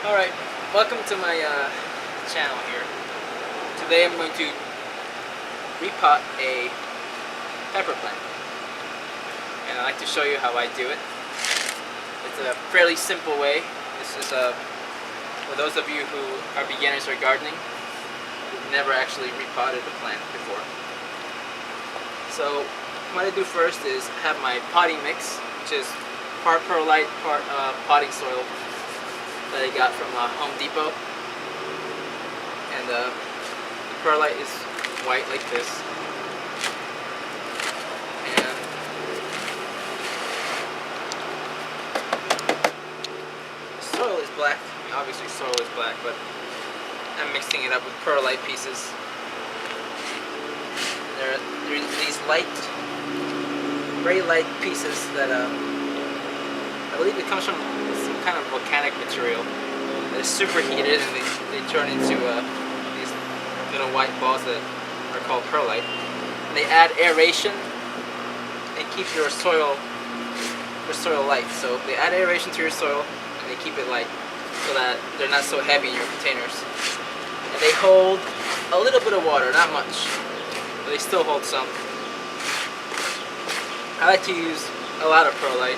Alright, welcome to my channel here. Today I'm going to repot a pepper plant. And I'd like to show you how I do it. It's a fairly simple way. This is for those of you who are beginners or gardening, who've never actually repotted a plant before. So what I do first is have my potting mix, which is part perlite, part potting soil that I got from Home Depot. And the perlite is white like this. And the soil is black. Obviously soil is black, but I'm mixing it up with perlite pieces. There are these light, very light pieces that I believe it comes from some kind of volcanic material that is superheated, and they turn into these little white balls that are called perlite. And they add aeration and keep your soil light. So they add aeration to your soil and they keep it light so that they're not so heavy in your containers. And they hold a little bit of water, not much, but they still hold some. I like to use a lot of perlite,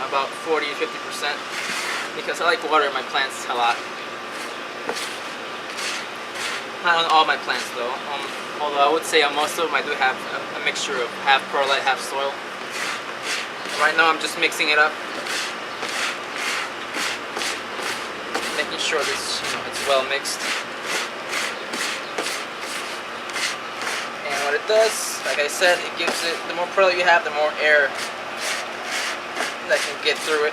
about 40 to 50%, because I like watering my plants a lot. Not on all my plants though, although I would say on most of them I do have a mixture of half perlite, half soil. Right now I'm just mixing it up, making sure this, it's well mixed. And what it does, like I said, it gives it, the more perlite you have, the more air that can get through it.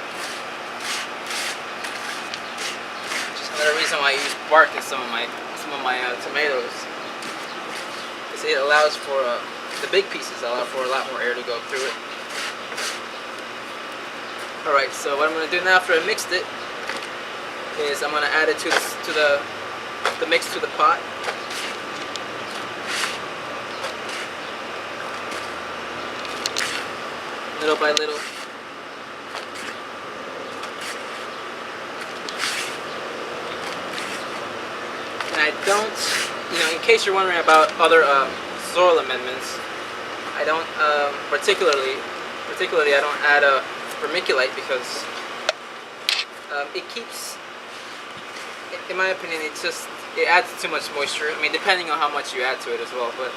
Which is another reason why I use bark in some of my tomatoes. Because it allows for the big pieces allow for a lot more air to go through it. Alright, so what I'm going to do now after I mixed it is I'm going to add it to the mix to the pot. Little by little. And I don't, in case you're wondering about other soil amendments, I don't particularly I don't add a vermiculite because it keeps, in my opinion, it adds too much moisture. I mean, depending on how much you add to it as well, but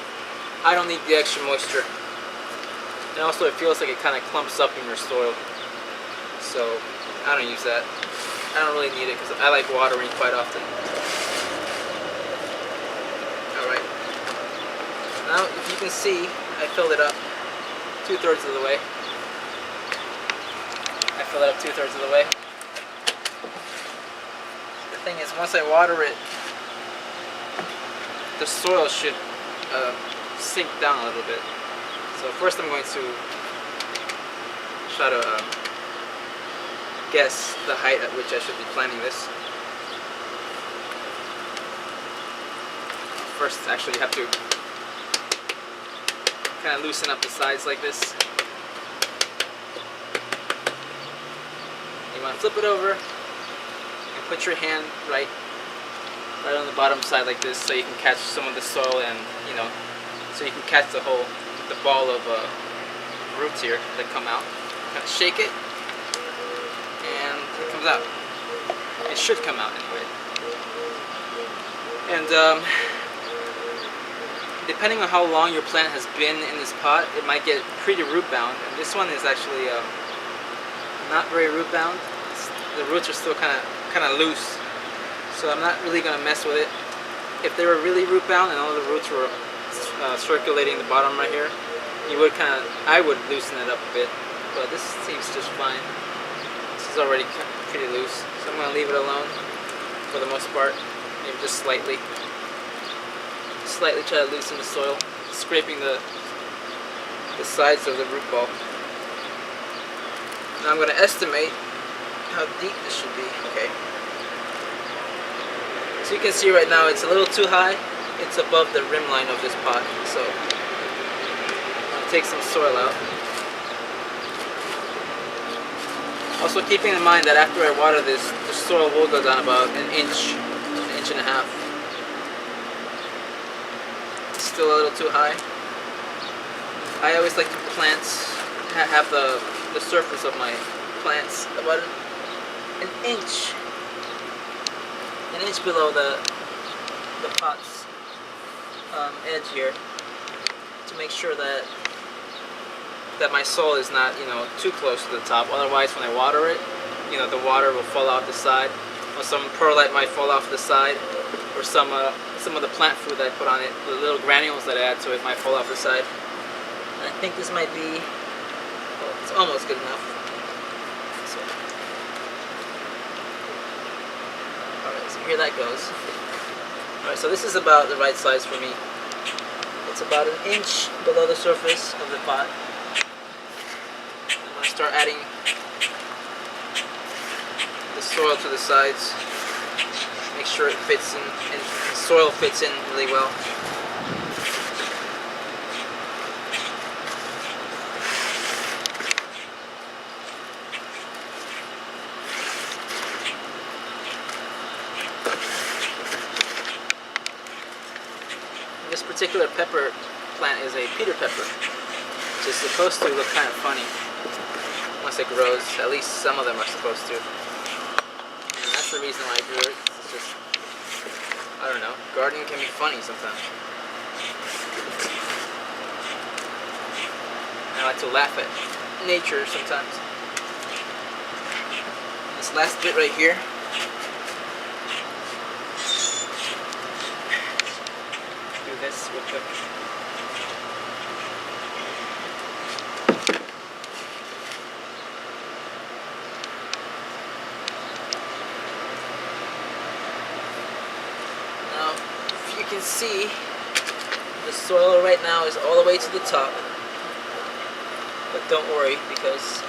I don't need the extra moisture. And also it feels like it kind of clumps up in your soil, so I don't use that. I don't really need it because I like watering quite often. Alright, now if you can see, I filled it up 2/3 of the way. I filled it up 2/3 of the way. The thing is, once I water it, the soil should sink down a little bit. So first I'm going to try to guess the height at which I should be planting this. First, actually, you have to kind of loosen up the sides like this. You want to flip it over and put your hand right on the bottom side like this, so you can catch some of the soil, and so you can catch the ball of roots here that come out. Kind of shake it, and it comes out. It should come out anyway. And depending on how long your plant has been in this pot, it might get pretty root bound. And this one is actually not very root bound. The roots are still kind of loose, so I'm not really going to mess with it. If they were really root bound and all the roots were circulating the bottom right here, I would loosen it up a bit, but this seems just fine. This is already pretty loose, so I'm going to leave it alone for the most part. Maybe just slightly try to loosen the soil, scraping the sides of the root ball. Now I'm going to estimate how deep this should be. Okay. So you can see right now it's a little too high. It's above the rim line of this pot, so I'm going to take some soil out. Also keeping in mind that after I water this, the soil will go down about an inch and a half. It's still a little too high. I always like to have the surface of my plants about an inch below the pot's edge here, to make sure that my soil is not, too close to the top. Otherwise, when I water it, the water will fall off the side, or some perlite might fall off the side, or some of the plant food that I put on it, the little granules that I add to it might fall off the side. And I think this might be, well, it's almost good enough. So, alright, so here that goes. Alright, so this is about the right size for me. It's about an inch below the surface of the pot. I'm going to start adding the soil to the sides. Make sure it fits in, and the soil fits in really well. This particular pepper plant is a Peter pepper, which is supposed to look kind of funny once it grows. At least some of them are supposed to. And that's the reason why I grew it. It's just, I don't know, gardening can be funny sometimes. I like to laugh at nature sometimes. And this last bit right here, this real quick. Now, if you can see, the soil right now is all the way to the top. But don't worry, because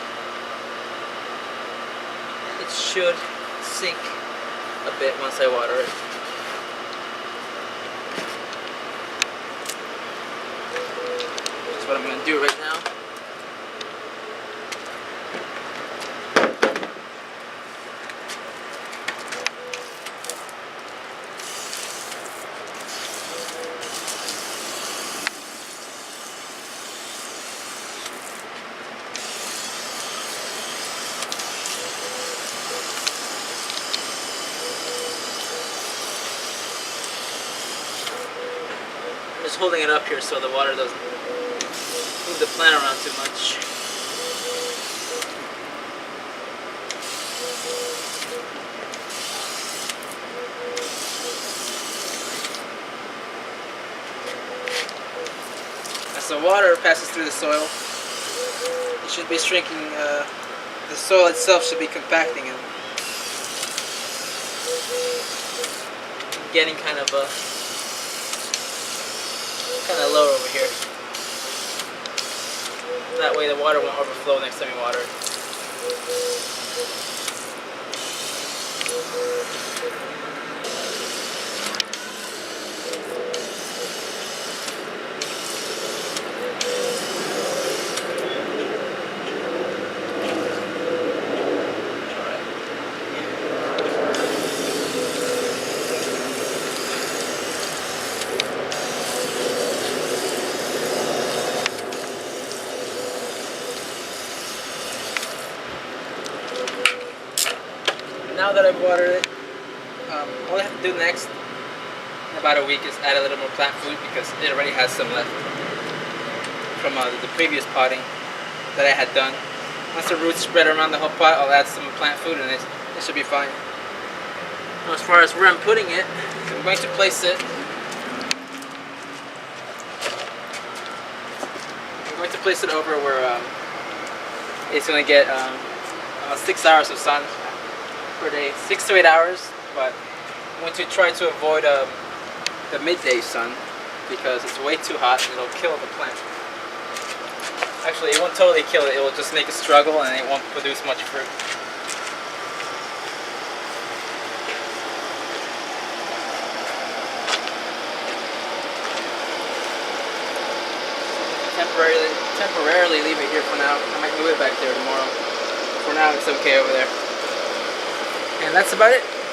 it should sink a bit once I water it. That's what I'm going to do right now. I'm just holding it up here so the water doesn't move the plant around too much. As the water passes through the soil, it should be shrinking, the soil itself should be compacting and getting kind of lower over here. That way the water won't overflow next time you water it. Now that I've watered it, all I have to do next in about a week is add a little more plant food, because it already has some left from the previous potting that I had done. Once the roots spread around the whole pot, I'll add some plant food and it should be fine. Now, as far as where I'm putting it, I'm going to place it. I'm going to place it over where it's going to get 6 hours of sun per day, 6 to 8 hours, but I'm going to try to avoid the midday sun, because it's way too hot and it'll kill the plant. Actually, it won't totally kill it, it will just make it struggle and it won't produce much fruit. Temporarily leave it here for now. I might move it back there tomorrow. for now it's okay over there. And that's about it.